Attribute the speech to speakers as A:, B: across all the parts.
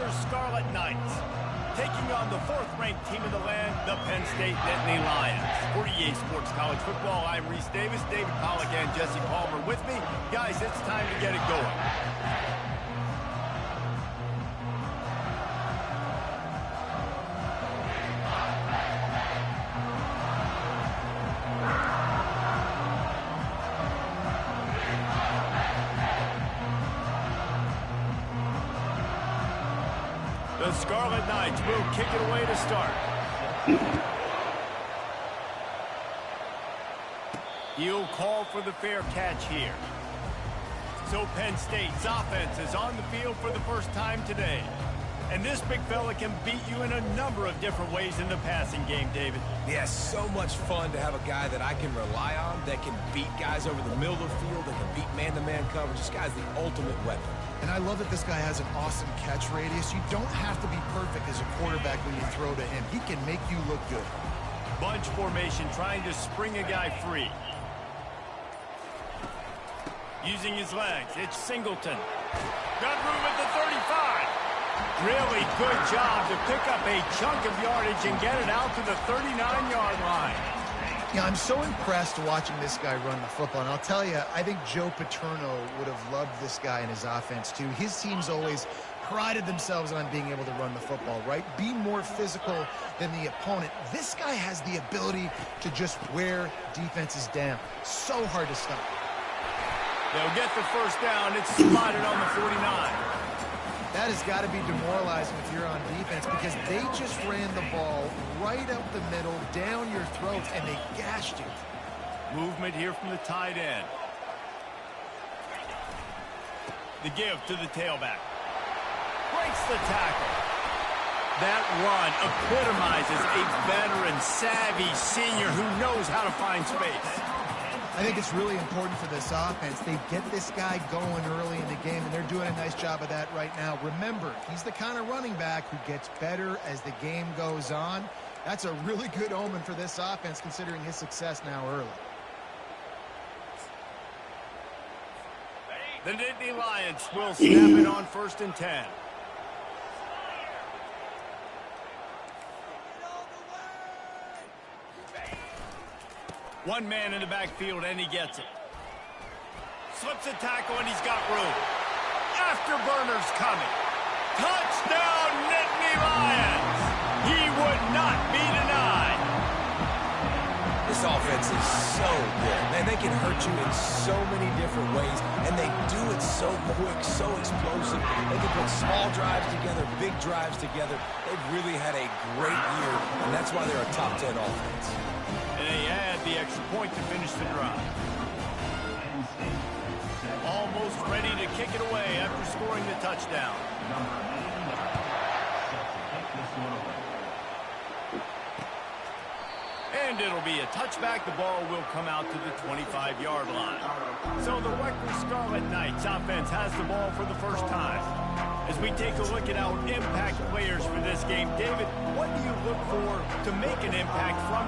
A: Rutgers Scarlet Knights, taking on the fourth-ranked team in the land, the Penn State Nittany Lions. For EA Sports College Football, I'm Reese Davis, David Pollack, and Jesse Palmer with me. Guys, it's time to get it going. The Scarlet Knights will kick it away to start. He'll call for the fair catch here. So Penn State's offense is on the field for the first time today. And this big fella can beat you in a number of different ways in the passing game, David.
B: Yeah, so much fun to have a guy that I can rely on, that can beat guys over the middle of the field, that can beat man-to-man coverage. This guy's the ultimate weapon.
C: And I love that this guy has an awesome catch radius. You don't have to be perfect as a quarterback when you throw to him. He can make you look good.
A: Bunch formation trying to spring a guy free. Using his legs, it's Singleton. Got room at the 35. Really good job to pick up a chunk of yardage and get it out to the 39-yard line.
C: Yeah, I'm so impressed watching this guy run the football. And I'll tell you, I think Joe Paterno would have loved this guy in his offense, too. His teams always prided themselves on being able to run the football, right? Be more physical than the opponent. This guy has the ability to just wear defenses down. So hard to stop.
A: They'll get the first down. It's spotted on the 49.
C: That has got to be demoralizing if you're on defense because they just ran the ball right up the middle, down your throats, and they gashed you.
A: Movement here from the tight end. The give to the tailback. Breaks the tackle. That run epitomizes a veteran, savvy senior who knows how to find space.
C: I think it's really important for this offense. They get this guy going early in the game, and they're doing a nice job of that right now. Remember, he's the kind of running back who gets better as the game goes on. That's a really good omen for this offense, considering his success now early.
A: The Nittany Lions will snap it on 1st and 10. One man in the backfield, and he gets it. Slips a tackle, and he's got room. Afterburners coming. Touchdown, Nittany Lions! He would not be denied.
B: This offense is so good. Man, they can hurt you in so many different ways, and they do it so quick, so explosive. They can put small drives together, big drives together. They've really had a great year, and that's why they're a top 10 offense.
A: And they add the extra point to finish the drive. Almost ready to kick it away after scoring the touchdown. And it'll be a touchback. The ball will come out to the 25-yard line. So the Rutgers Scarlet Knights offense has the ball for the first time. As we take a look at our impact players for this game, David, what do you look for to make an impact from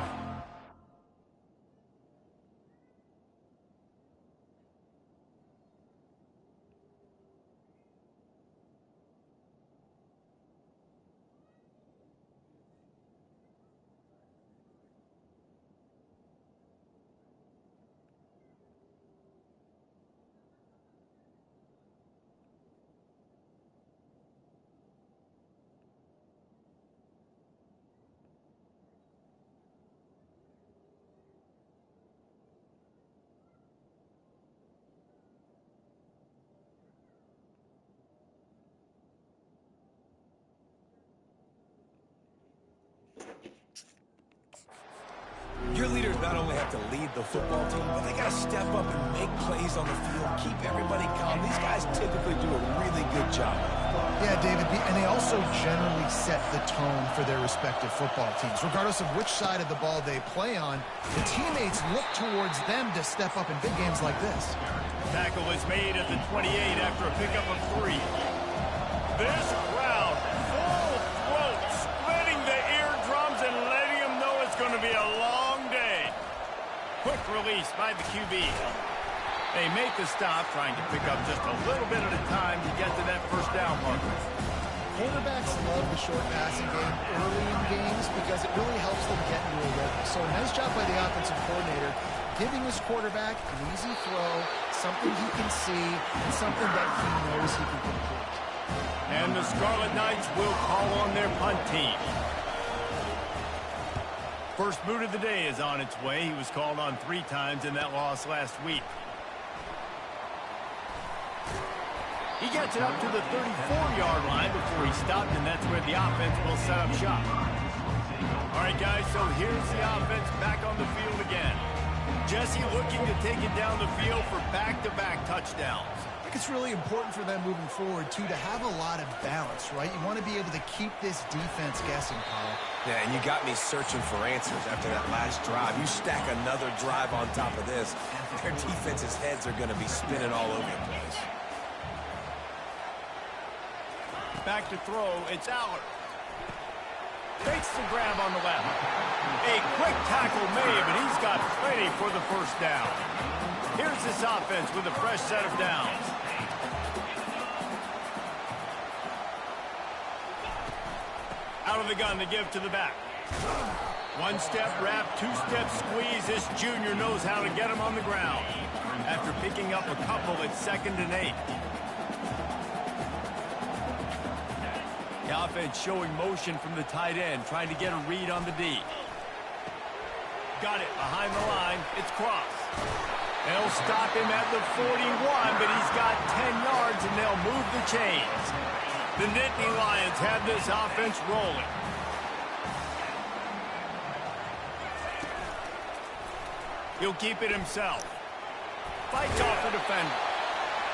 B: Your leaders not only have to lead the football team, but they got to step up and make plays on the field, keep everybody calm. These guys typically do a really good job.
C: Yeah, David, and they also generally set the tone for their respective football teams. Regardless of which side of the ball they play on, the teammates look towards them to step up in big games like this.
A: Tackle is made at the 28 after a pickup of 3. This crowd, full throat, splitting the eardrums and letting them know it's going to be a long day. Quick release by the QB. They make the stop, trying to pick up just a little bit at a time to get to that first down marker.
C: quarterbacks love the short passing game early in games because it really helps them get into a rhythm. So a nice job by the offensive coordinator giving his quarterback an easy throw, something he can see, and something that he knows he can complete.
A: And the Scarlet Knights will call on their punt team. First boot of the day is on its way. He was called on 3 times in that loss last week. He gets it up to the 34-yard line before he stopped, and that's where the offense will set up shop. All right, guys, so here's the offense back on the field again. Jesse looking to take it down the field for back-to-back touchdowns.
C: I think it's really important for them moving forward, too, to have a lot of balance, right? You want to be able to keep this defense guessing, Paul.
B: Yeah, and you got me searching for answers after that last drive. You stack another drive on top of this, their defense's heads are going to be spinning all over the place.
A: Back to throw, it's Aller. Takes the grab on the left. A quick tackle made, but he's got plenty for the first down. Here's this offense with a fresh set of downs. Out of the gun to give to the back. One-step wrap, two-step squeeze. This junior knows how to get him on the ground. After picking up a couple, it's 2nd and 8. The offense showing motion from the tight end, trying to get a read on the D. Got it behind the line. It's Cross. They'll stop him at the 41, but he's got 10 yards, and they'll move the chains. The Nittany Lions have this offense rolling. He'll keep it himself. Fights off the defender.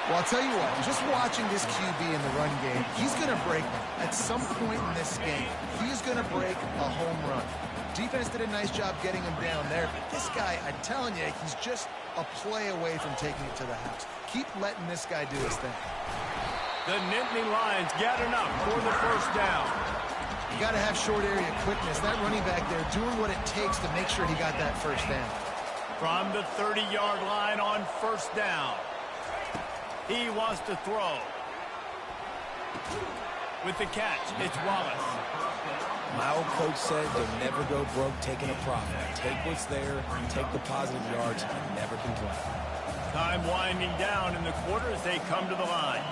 C: Well, I'll tell you what, just watching this QB in the run game, he's going to break one. At some point in this game, he's going to break a home run. Defense did a nice job getting him down there, but this guy, I'm telling you, he's just a play away from taking it to the house. Keep letting this guy do his thing.
A: The Nittany Lions get enough for the first down.
C: You got to have short area quickness. That running back there doing what it takes to make sure he got that first down.
A: From the 30-yard line on first down. He wants to throw. With the catch, it's Wallace.
B: My old coach said you'll never go broke taking a profit. Take what's there, take the positive yards, and never complain.
A: Time winding down in the quarter as they come to the line.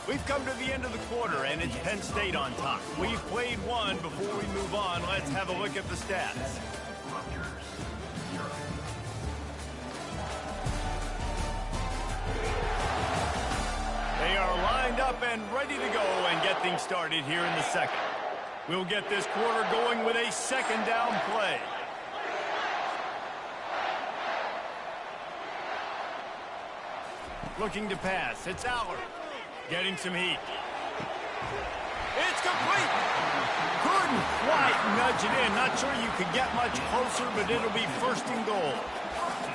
A: We've come to the end of the quarter, and it's Penn State on top. We've played one. Before we move on, let's have a look at the stats. They are lined up and ready to go and get things started here in the second. We'll get this quarter going with a second down play. Looking to pass. It's Aller. Getting some heat. It's complete. Couldn't quite nudge it in. Not sure you could get much closer, but it'll be 1st and goal.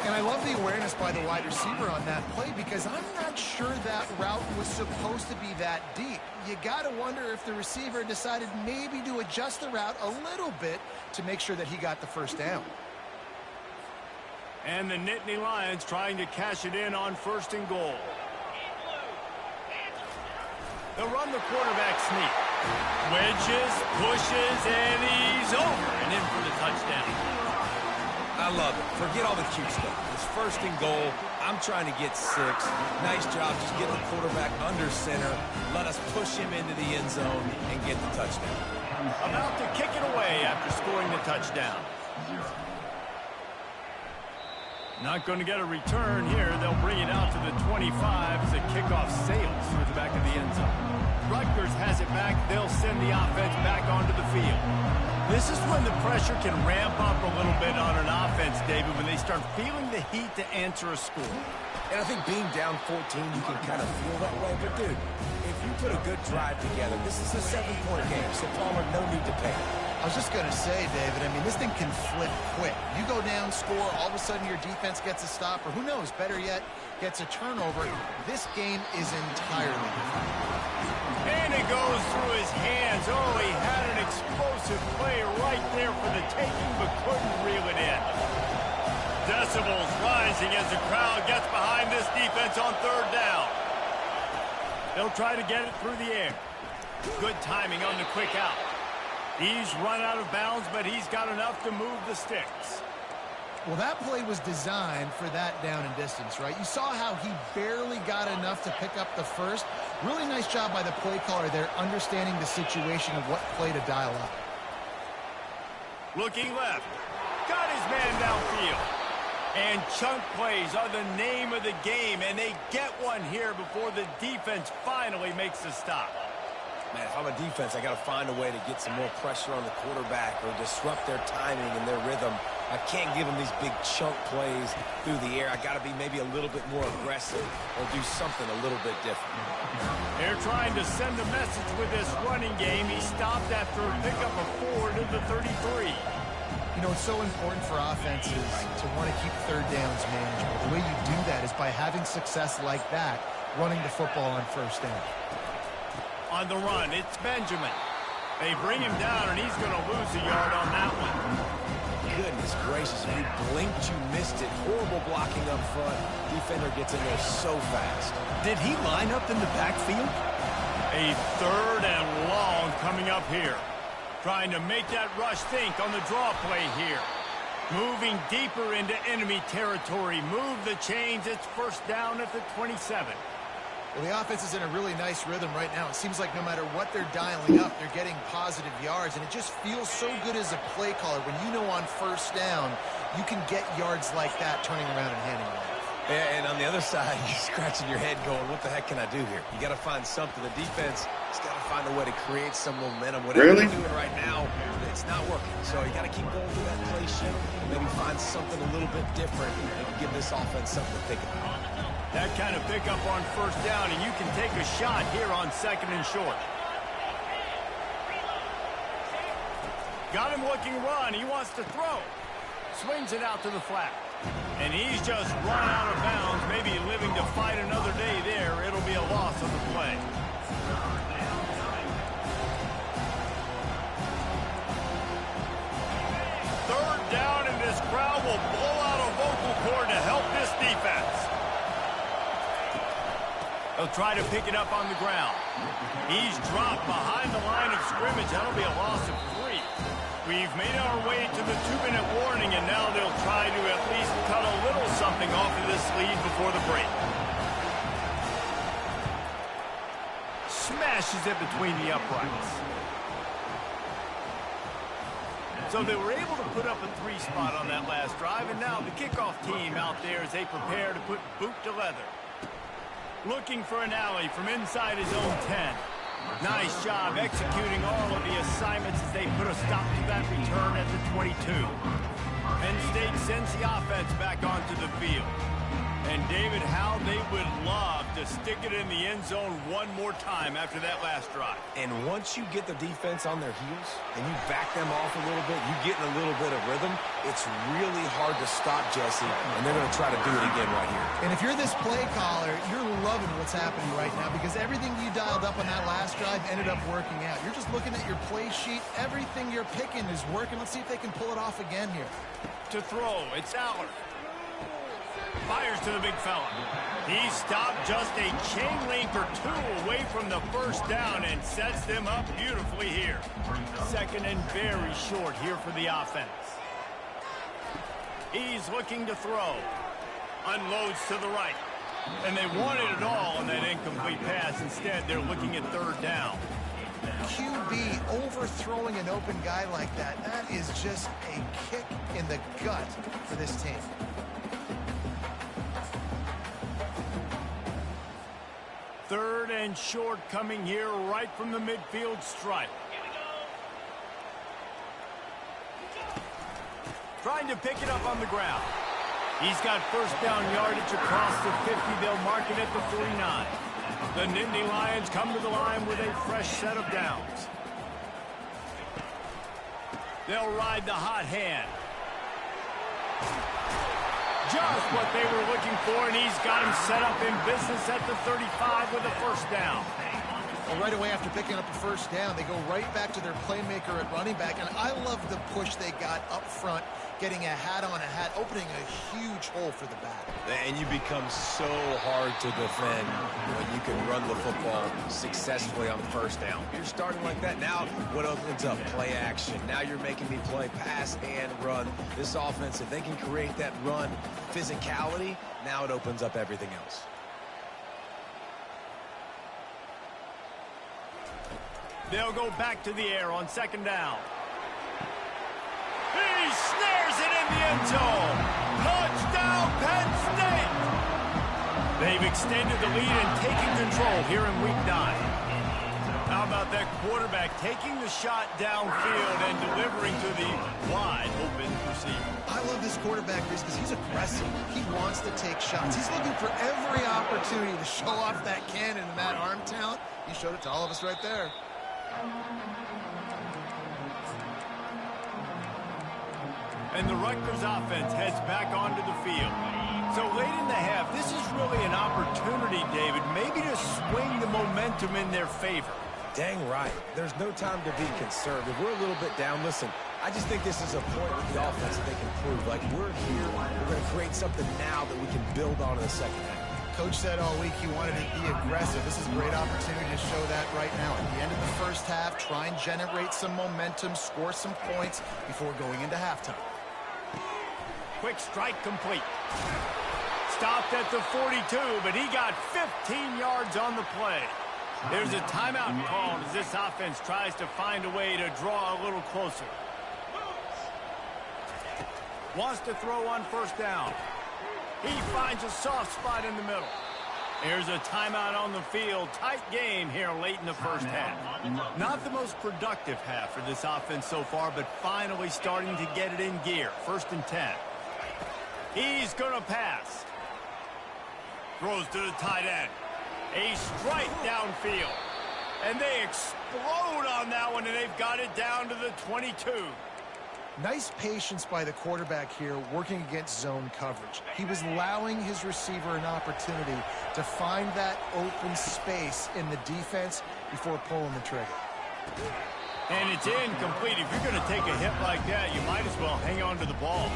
C: And I love the awareness by the wide receiver on that play because I'm not sure that route was supposed to be that deep. You got to wonder if the receiver decided maybe to adjust the route a little bit to make sure that he got the first down.
A: And the Nittany Lions trying to cash it in on 1st and goal. They'll run the quarterback sneak. Wedges, pushes, and he's over and in for the touchdown.
B: I love it. Forget all the cute stuff. It's 1st and goal. I'm trying to get 6. Nice job. Just get the quarterback under center. Let us push him into the end zone and get the touchdown.
A: About to kick it away after scoring the touchdown. Not going to get a return here. They'll bring it out to the 25 as the kickoff sails through the back of the end zone. Rutgers has it back. They'll send the offense back onto the field. This is when the pressure can ramp up a little bit on an offense, David, when they start feeling the heat to answer a score.
B: And I think being down 14, you can kind of feel that way. But, dude, if you put a good drive together, this is a 7-point game. So, Palmer, no need to panic.
C: I was just going to say, David, I mean, this thing can flip quick. You go down, score, all of a sudden your defense gets a stop, or who knows, better yet, gets a turnover. This game is entirely different.
A: And it goes through his hands. Oh, he had an explosive play right there for the taking, but couldn't reel it in. Decibels rising as the crowd gets behind this defense on third down. They'll try to get it through the air. Good timing on the quick out. He's run out of bounds, but he's got enough to move the sticks.
C: Well, that play was designed for that down and distance, right? You saw how he barely got enough to pick up the first. Really nice job by the play caller there, understanding the situation of what play to dial up.
A: Looking left. Got his man downfield. And chunk plays are the name of the game, and they get one here before the defense finally makes the stop.
B: Man, if I'm a defense, I got to find a way to get some more pressure on the quarterback or disrupt their timing and their rhythm. I can't give them these big chunk plays through the air. I got to be maybe a little bit more aggressive or do something a little bit different.
A: They're trying to send a message with this running game. He stopped after a pickup of 4 to the 33.
C: You know, it's so important for offenses to want to keep third downs manageable. The way you do that is by having success like that, running the football on first down.
A: On the run, it's Benjamin. They bring him down, and he's going to lose a yard on that one.
B: Goodness gracious, if you blinked, you missed it. Horrible blocking up front. Defender gets in there so fast.
D: Did he line up in the backfield?
A: A third and long coming up here. Trying to make that rush think on the draw play here. Moving deeper into enemy territory. Move the chains. It's first down at the 27.
C: Well, the offense is in a really nice rhythm right now. It seems like no matter what they're dialing up, they're getting positive yards, and it just feels so good as a play caller when you know on first down you can get yards like that turning around and handing it off.
B: Yeah, and on the other side, you're scratching your head going, what the heck can I do here? You got to find something. The defense has got to find a way to create some momentum. Whatever they're doing right now, it's not working. So you got to keep going through that play sheet and maybe find something a little bit different and give this offense something to think about.
A: That kind of pickup on first down, and you can take a shot here on second and short. Got him looking run. He wants to throw. Swings it out to the flat. And he's just run out of bounds, maybe living to fight another day there. It'll be a loss on the play. Third down, and this crowd will blow out a vocal cord to help this defense. They'll try to pick it up on the ground. He's dropped behind the line of scrimmage. That'll be a loss of 3. We've made our way to the 2-minute warning, and now they'll try to at least cut a little something off of this lead before the break. Smashes it between the uprights. So they were able to put up a 3 spot on that last drive, and now the kickoff team out there as they prepare to put boot to leather. Looking for an alley from inside his own 10. Nice job executing all of the assignments as they put a stop to that return at the 22. Penn State sends the offense back onto the field. And, David, how they would love to stick it in the end zone one more time after that last drive.
B: And once you get the defense on their heels and you back them off a little bit, you get in a little bit of rhythm, it's really hard to stop, Jesse, and they're going to try to do it again right here.
C: And if you're this play caller, you're loving what's happening right now because everything you dialed up on that last drive ended up working out. You're just looking at your play sheet. Everything you're picking is working. Let's see if they can pull it off again here.
A: To throw, it's Aller. Fires to the big fella. He stopped just a chain link or 2 away from the first down and sets them up beautifully here. Second and very short here for the offense. He's looking to throw. Unloads to the right. And they wanted it all on that incomplete pass. Instead, they're looking at third down.
C: QB overthrowing an open guy like that, that is just a kick in the gut for this team.
A: Third and short coming here right from the midfield stripe. Trying to pick it up on the ground. He's got first down yardage across the 50. They'll mark it at the 49. The Nittany Lions come to the line with a fresh set of downs. They'll ride the hot hand. Just what they were looking for, and he's got him set up in business at the 35 with a first down.
C: Well, right away after picking up a first down, they go right back to their playmaker at running back, and I love the push they got up front, getting a hat on a hat, opening a huge hole for the back.
B: And you become so hard to defend when you can run the football successfully on first down. You're starting like that. Now what opens up? Play action. Now you're making me play pass and run. This offense, if they can create that run physicality, now it opens up everything else.
A: They'll go back to the air on second down. He snares it in the end zone. Touchdown, Penn State! They've extended the lead and taking control here in Week 9. How about that quarterback taking the shot downfield and delivering to the wide-open receiver?
C: I love this quarterback because he's aggressive. He wants to take shots. He's looking for every opportunity to show off that cannon and that arm talent. He showed it to all of us right there.
A: And the Rutgers offense heads back onto the field. So late in the half, this is really an opportunity, David, maybe to swing the momentum in their favor.
B: Dang right. There's no time to be conservative. We're a little bit down. Listen, I just think this is a point with the offense that they can prove. Like, we're here. We're going to create something now that we can build on in the second half.
C: Coach said all week he wanted to be aggressive. This is a great opportunity to show that right now. At the end of the first half, try and generate some momentum, score some points before going into halftime.
A: Quick strike complete. Stopped at the 42, but he got 15 yards on the play. There's a timeout called as this offense tries to find a way to draw a little closer. Wants to throw on first down. He finds a soft spot in the middle. There's a timeout on the field. Tight game here late in the first half. Not the most productive half for this offense so far, but finally starting to get it in gear. 1st and 10. He's going to pass. Throws to the tight end. A strike downfield. And they explode on that one, and they've got it down to the 22.
C: Nice patience by the quarterback here, working against zone coverage. He was allowing his receiver an opportunity to find that open space in the defense before pulling the trigger.
A: And it's incomplete. If you're going to take a hit like that, you might as well hang on to the ball.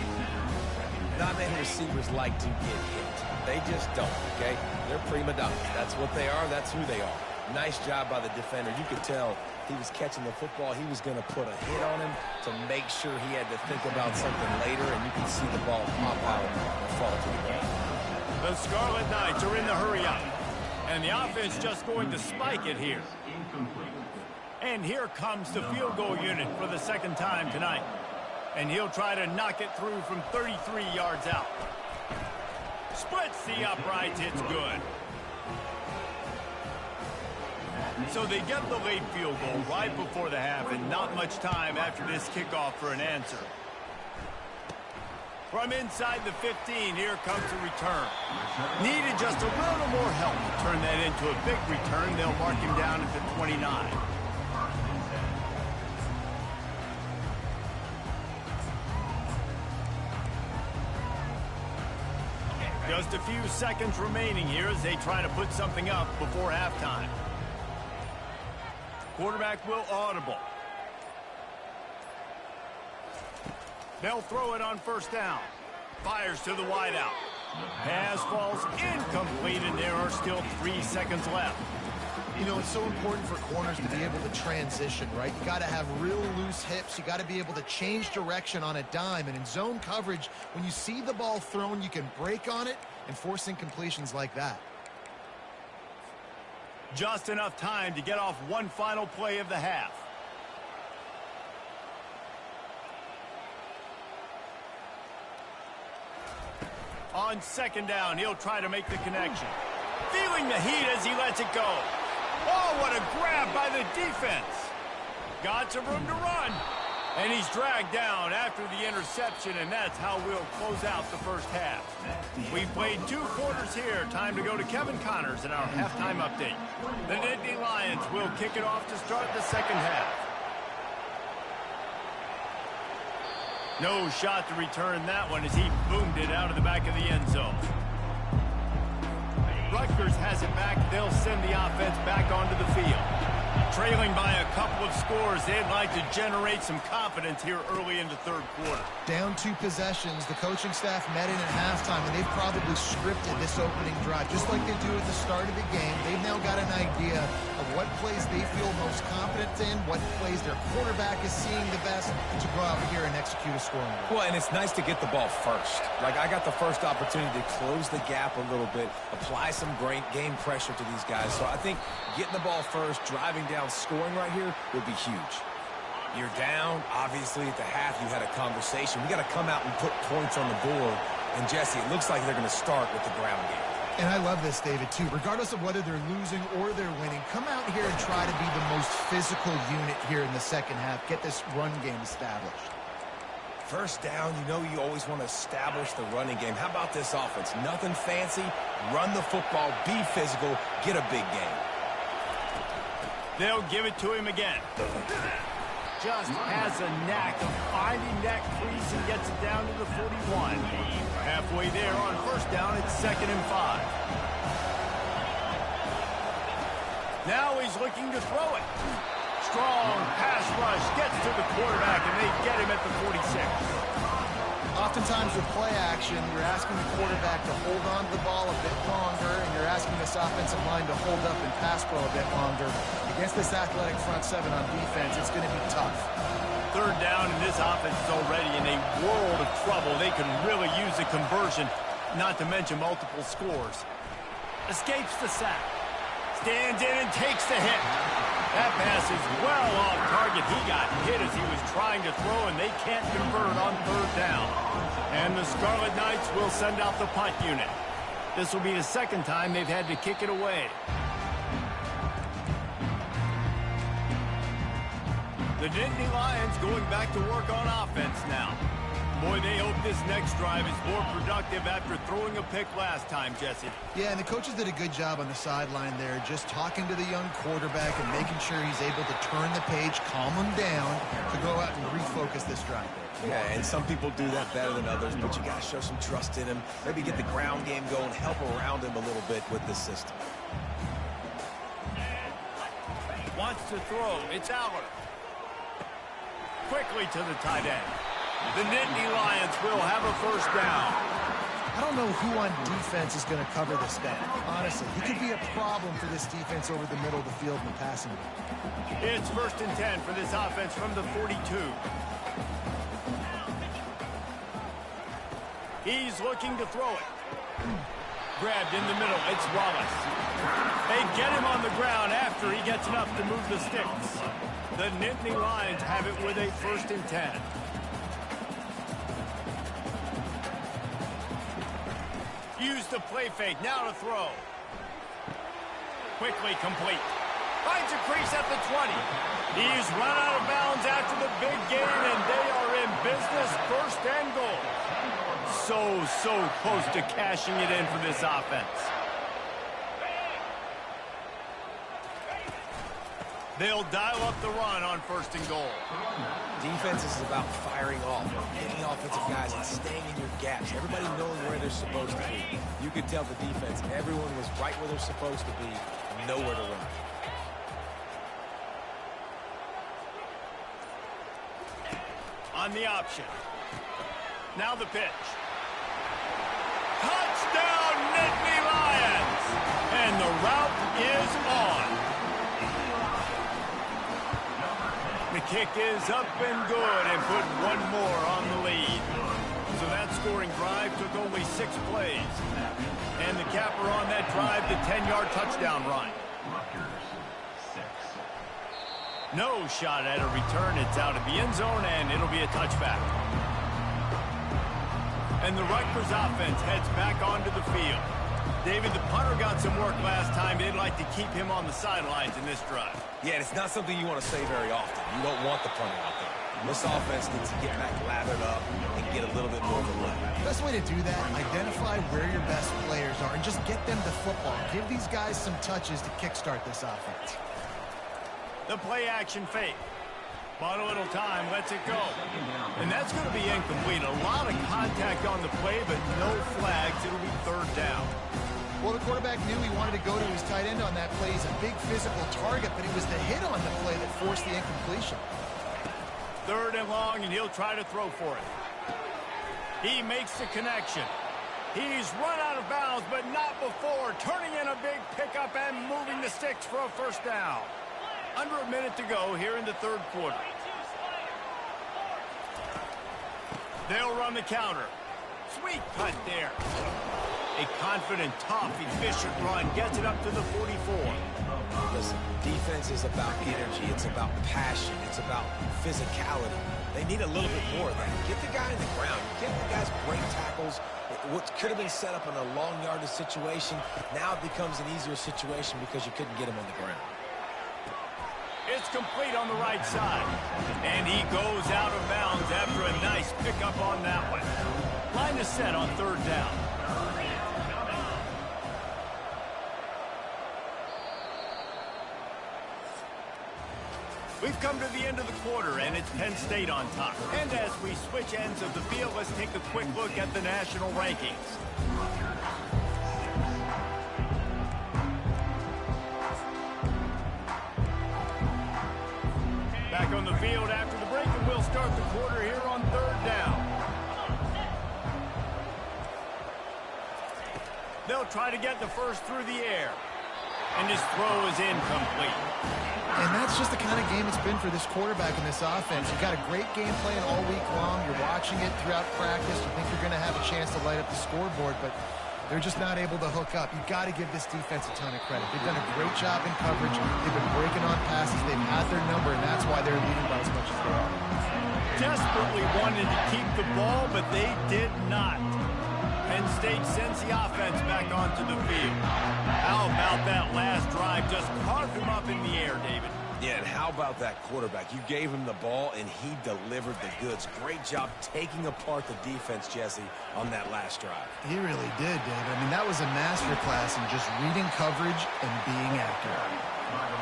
B: Not many receivers like to get hit. They just don't, okay? They're prima donnas. That's what they are. That's who they are. Nice job by the defender. You could tell he was catching the football. He was going to put a hit on him to make sure he had to think about something later, and you can see the ball pop out and fall to the ground.
A: The Scarlet Knights are in the hurry-up, and the offense just going to spike it here. And here comes the field goal unit for the second time tonight. And he'll try to knock it through from 33 yards out. Splits the uprights. It's good. So they get the late field goal right before the half, and not much time after this kickoff for an answer. From inside the 15, here comes the return. Needed just a little more help to turn that into a big return. They'll mark him down at the 29. Just a few seconds remaining here as they try to put something up before halftime. Quarterback will audible. They'll throw it on first down. Fires to the wideout. Pass falls incomplete, and there are still 3 seconds left.
C: You know, it's so important for corners to be able to transition, right? You got to have real loose hips. You got to be able to change direction on a dime. And in zone coverage, when you see the ball thrown, you can break on it and force incompletions like that.
A: Just enough time to get off one final play of the half. On second down, he'll try to make the connection. Feeling the heat as he lets it go. Oh, what a grab by the defense. Got some room to run. And he's dragged down after the interception, and that's how we'll close out the first half. We've played 2 quarters here. Time to go to Kevin Connors in our halftime update. The Nittany Lions will kick it off to start the second half. No shot to return that one as he boomed it out of the back of the end zone. Rutgers has it back. They'll send the offense back onto the field. Trailing by a couple of scores, they'd like to generate some confidence here early in the third quarter.
C: Down 2 possessions, the coaching staff met in at halftime, and they've probably scripted this opening drive. Just like they do at the start of the game, they've now got an idea of what plays they feel most confident in, what plays their quarterback is seeing the best to go out here and execute a scoring goal.
B: Well, and it's nice to get the ball first. Like, I got the first opportunity to close the gap a little bit, apply some great game pressure to these guys. So I think getting the ball first, driving down, scoring right here would be huge. You're down. Obviously, at the half, you had a conversation. We got to come out and put points on the board. And, Jesse, it looks like they're going to start with the ground game.
C: And I love this, David, too. Regardless of whether they're losing or they're winning, come out here and try to be the most physical unit here in the second half. Get this run game established.
B: First down, you know you always want to establish the running game. How about this offense? Nothing fancy. Run the football, be physical, get a big game.
A: They'll give it to him again. Just has a knack of finding that crease and gets it down to the 41. Halfway there on first down, it's 2nd and 5. Now he's looking to throw it. Strong pass rush gets to the quarterback, and they get him at the 46.
C: Oftentimes with play action, you're asking the quarterback to hold on to the ball a bit longer, and you're asking this offensive line to hold up and pass pro a bit longer. Against this athletic front 7 on defense, it's going to be tough.
A: Third down, and this offense is already in a world of trouble. They can really use a conversion, not to mention multiple scores. Escapes the sack. Stands in and takes the hit. That pass is well off target. He got hit as he was trying to throw, and they can't convert on third down. And the Scarlet Knights will send out the punt unit. This will be the second time they've had to kick it away. The Nittany Lions going back to work on offense now. Boy, they hope this next drive is more productive after throwing a pick last time, Jesse.
C: Yeah, and the coaches did a good job on the sideline there, just talking to the young quarterback and making sure he's able to turn the page, calm him down, to go out and refocus this drive.
B: Yeah, and some people do that better than others, but you got to show some trust in him. Maybe get the ground game going, help around him a little bit with this system.
A: Wants to throw. It's Aller. Quickly to the tight end. The Nittany Lions will have a first down.
C: I don't know who on defense is going to cover this guy. Honestly, he could be a problem for this defense over the middle of the field in the passing game.
A: It's 1st and 10 for this offense from the 42. He's looking to throw it. Grabbed in the middle. It's Wallace. They get him on the ground after he gets enough to move the sticks. The Nittany Lions have it with a 1st and 10. Use the play fake. Now to throw. Quickly complete. Finds a crease at the 20. He's run out of bounds after the big gain, and they are in business. 1st and goal. So close to cashing it in for this offense. They'll dial up the run on 1st and goal.
B: Defense is about firing off, hitting offensive guys and staying in your gaps. Everybody knowing where they're supposed to be. You could tell the defense, everyone was right where they're supposed to be, nowhere to run.
A: On the option. Now the pitch. Touchdown, Nittany Lions! And the route is on. The kick is up and good and put one more on the lead. So that scoring drive took only 6 plays. And the capper on that drive, the 10-yard touchdown run. No shot at a return. It's out of the end zone, and it'll be a touchback. And the Rutgers offense heads back onto the field. David, the punter got some work last time. They'd like to keep him on the sidelines in this drive.
B: Yeah, it's not something you want to say very often. You don't want the punter out there. This offense needs to get back lathered up and get a little bit more of a look.
C: Best way to do that, identify where your best players are and just get them to football. Give these guys some touches to kickstart this offense.
A: The play-action fake. Bought a little time, lets it go. And that's going to be incomplete. A lot of contact on the play, but no flags. It'll be 3rd down.
C: Well, the quarterback knew he wanted to go to his tight end on that play. He's a big physical target, but it was the hit on the play that forced the incompletion.
A: 3rd and long, and he'll try to throw for it. He makes the connection. He's run out of bounds, but not before. Turning in a big pickup and moving the sticks for a 1st down. Under a minute to go here in the 3rd quarter. They'll run the counter. Sweet cut there. A confident, tough, efficient run gets it up to the 44.
B: Listen, defense is about energy. It's about passion. It's about physicality. They need a little bit more of that. Get the guy in the ground. Get the guys break tackles. What could have been set up in a long yardage situation, now it becomes an easier situation because you couldn't get him on the ground.
A: It's complete on the right side. And he goes out of bounds after a nice pickup on that one. Line is set on 3rd down. We've come to the end of the quarter, and it's Penn State on top. And as we switch ends of the field, let's take a quick look at the national rankings. Back on the field after the break, and we'll start the quarter here on 3rd down. They'll try to get the first through the air. And his throw is incomplete.
C: And that's just the kind of game it's been for this quarterback in this offense. You've got a great game plan all week long. You're watching it throughout practice. You think you're going to have a chance to light up the scoreboard, but they're just not able to hook up. You've got to give this defense a ton of credit. They've done a great job in coverage. They've been breaking on passes. They've had their number, and that's why they're leading by as much as they are.
A: Desperately wanted to keep the ball, but they did not. Penn State sends the offense back onto the field. How about that last drive? Just carved him up in the air, David.
B: Yeah, and how about that quarterback? You gave him the ball, and he delivered the goods. Great job taking apart the defense, Jesse, on that last drive.
C: He really did, David. I mean, that was a masterclass in just reading coverage and being accurate.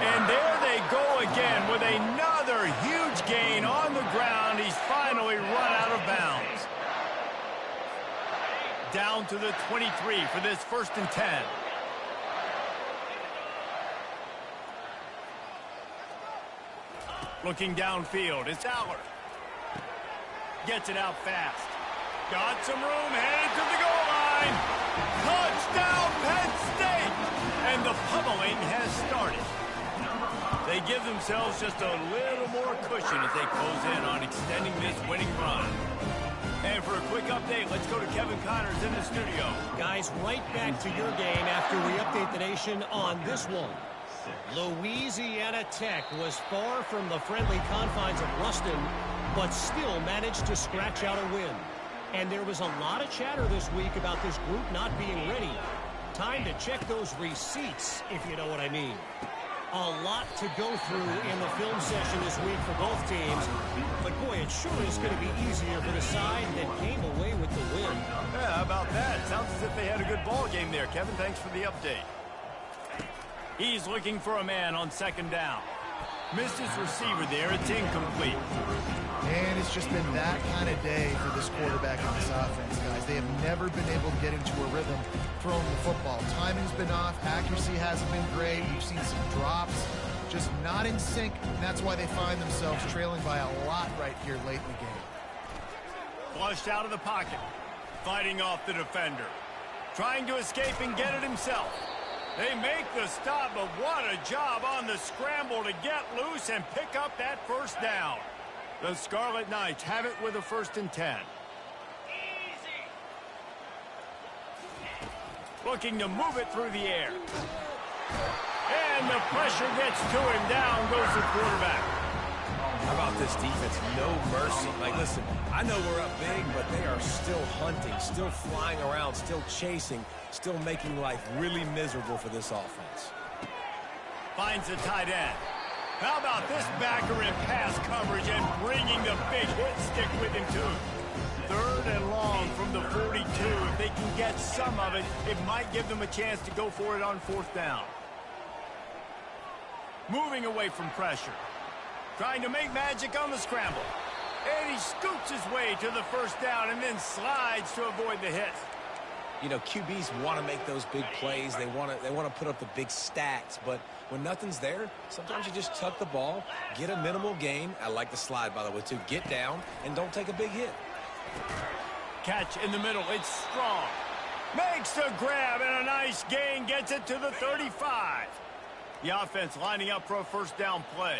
A: And there they go again with another huge gain on the ground. He's finally run out of bounds. Down to the 23 for this 1st and 10. Looking downfield, it's Aller. Gets it out fast. Got some room, headed to the goal line. Touchdown, Penn State! And the pummeling has started. They give themselves just a little more cushion as they close in on extending this winning run. And for a quick update, let's go to Kevin Connors in the studio.
E: Guys, right back to your game after we update the nation on this one. Louisiana Tech was far from the friendly confines of Ruston, but still managed to scratch out a win. And there was a lot of chatter this week about this group not being ready. Time to check those receipts, if you know what I mean. A lot to go through in the film session this week for both teams. But, boy, it sure is going to be easier for the side that came away with the win.
A: Yeah, how about that? Sounds as if they had a good ball game there, Kevin. Thanks for the update. He's looking for a man on 2nd down. Missed his receiver there. It's incomplete.
C: And it's just been that kind of day for this quarterback in this offense, guys. They have never been able to get into a rhythm throwing the football. Timing's been off. Accuracy hasn't been great. We've seen some drops. Just not in sync, and that's why they find themselves trailing by a lot right here late in the game.
A: Flushed out of the pocket. Fighting off the defender. Trying to escape and get it himself. They make the stop, but what a job on the scramble to get loose and pick up that 1st down. The Scarlet Knights have it with a 1st and 10. Looking to move it through the air. And the pressure gets to him. Down goes the quarterback.
B: How about this defense? No mercy. Like, listen, I know we're up big, but they are still hunting, still flying around, still chasing, still making life really miserable for this offense.
A: Finds the tight end. How about this backer in pass coverage and bringing the big hit stick with him, too. 3rd and long from the 42. If they can get some of it, it might give them a chance to go for it on 4th down. Moving away from pressure. Trying to make magic on the scramble. And he scoots his way to the 1st down and then slides to avoid the hit.
B: You know, QBs want to make those big plays. They want to put up the big stats. But when nothing's there, sometimes you just tuck the ball, get a minimal gain. I like the slide, by the way, too. Get down and don't take a big hit.
A: Catch in the middle. It's strong. Makes the grab and a nice gain. Gets it to the 35. The offense lining up for a first down play.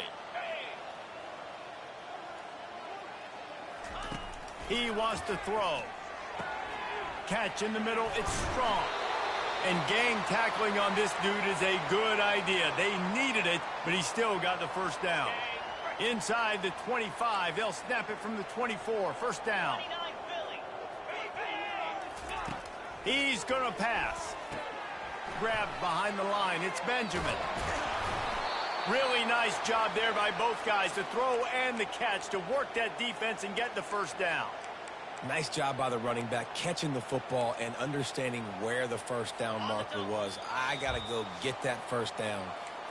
A: He wants to throw. Catch in the middle. It's strong. And gang tackling on this dude is a good idea. They needed it, but he still got the first down. Inside the 25, they'll snap it from the 24. First down. He's going to pass. Grabbed behind the line. It's Benjamin. Really nice job there by both guys to throw and the catch to work that defense and get the first down.
B: Nice job by the running back, catching the football and understanding where the first down marker was. I got to go get that first down.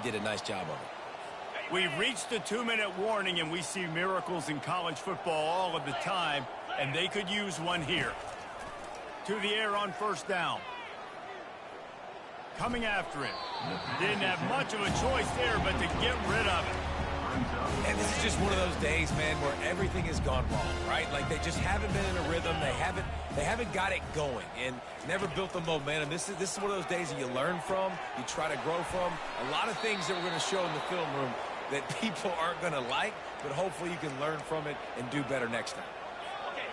B: Did a nice job of it.
A: We've reached the 2-minute warning, and we see miracles in college football all of the time, and they could use one here. To the air on first down. Coming after him. Didn't have much of a choice there, but to get rid of it.
B: And this is just one of those days, man, where everything has gone wrong, right? Like they just haven't been in a rhythm. They haven't got it going and never built the momentum. This is one of those days that you learn from, you try to grow from. A lot of things that we're going to show in the film room that people aren't going to like, but hopefully you can learn from it and do better next time.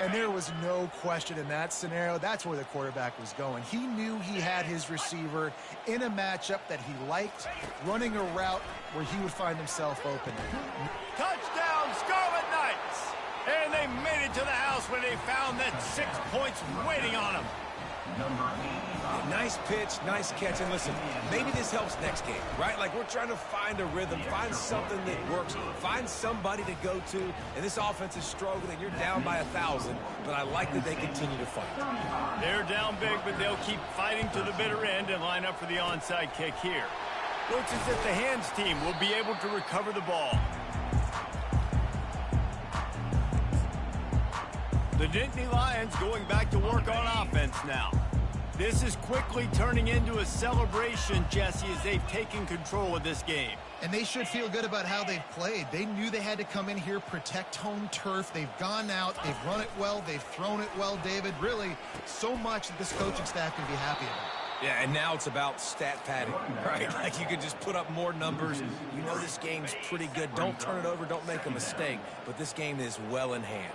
C: And there was no question in that scenario. That's where the quarterback was going. He knew he had his receiver in a matchup that he liked, running a route where he would find himself open.
A: Touchdown, Scarlet Knights! And they made it to the house when they found that 6 points waiting on them.
B: Nice pitch, nice catch. And listen, maybe this helps next game, right? Like we're trying to find a rhythm, find something that works, find somebody to go to. And this offense is struggling. You're down by 1,000, but I like that they continue to fight.
A: They're down big, but they'll keep fighting to the bitter end and line up for the onside kick here. Looks as if the hands team will be able to recover the ball. The Nittany Lions going back to work on offense now. This is quickly turning into a celebration, Jesse, as they've taken control of this game.
C: And they should feel good about how they've played. They knew they had to come in here, protect home turf. They've gone out, they've run it well, they've thrown it well, David. Really, so much that this coaching staff can be happy about.
B: Yeah, and now it's about stat padding, right? Like you can just put up more numbers. You know this game's pretty good. Don't turn it over, don't make a mistake. But this game is well in hand.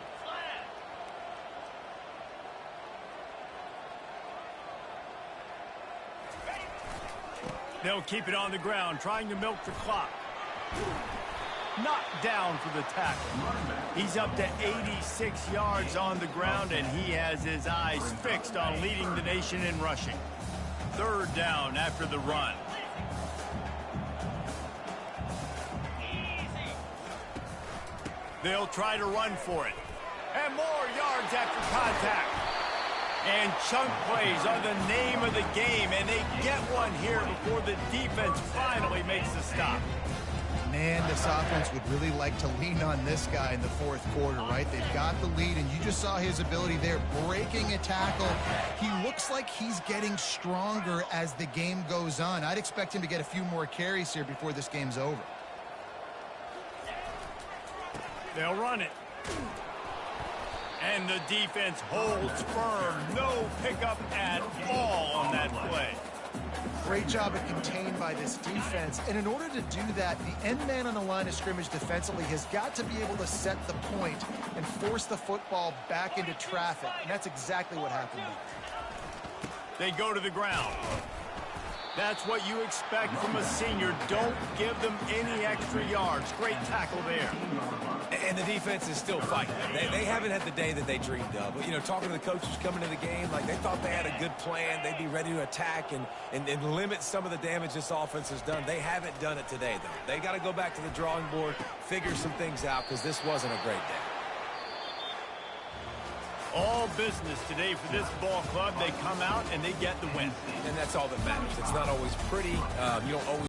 A: They'll keep it on the ground, trying to milk the clock. Knocked down for the tackle. He's up to 86 yards on the ground, and he has his eyes fixed on leading the nation in rushing. Third down after the run. They'll try to run for it. And more yards after contact. And chunk plays are the name of the game, and they get one here before the defense finally makes the stop.
C: Man, this offense would really like to lean on this guy in the fourth quarter, right? They've got the lead, and you just saw his ability there, breaking a tackle. He looks like he's getting stronger as the game goes on. I'd expect him to get a few more carries here before this game's over.
A: They'll run it. And the defense holds firm. No pickup at all on that play.
C: Great job of contained by this defense. And in order to do that, the end man on the line of scrimmage defensively has got to be able to set the point and force the football back into traffic. And that's exactly what happened there.
A: They go to the ground. That's what you expect from a senior. Don't give them any extra yards. Great tackle there.
B: And the defense is still fighting. They haven't had the day that they dreamed of. But, you know, talking to the coaches coming into the game, like they thought they had a good plan. They'd be ready to attack and limit some of the damage this offense has done. They haven't done it today, though. They got to go back to the drawing board, figure some things out, because this wasn't a great day.
A: All business today for this ball club. They come out and they get the win.
B: And that's all that matters. It's not always pretty. You don't always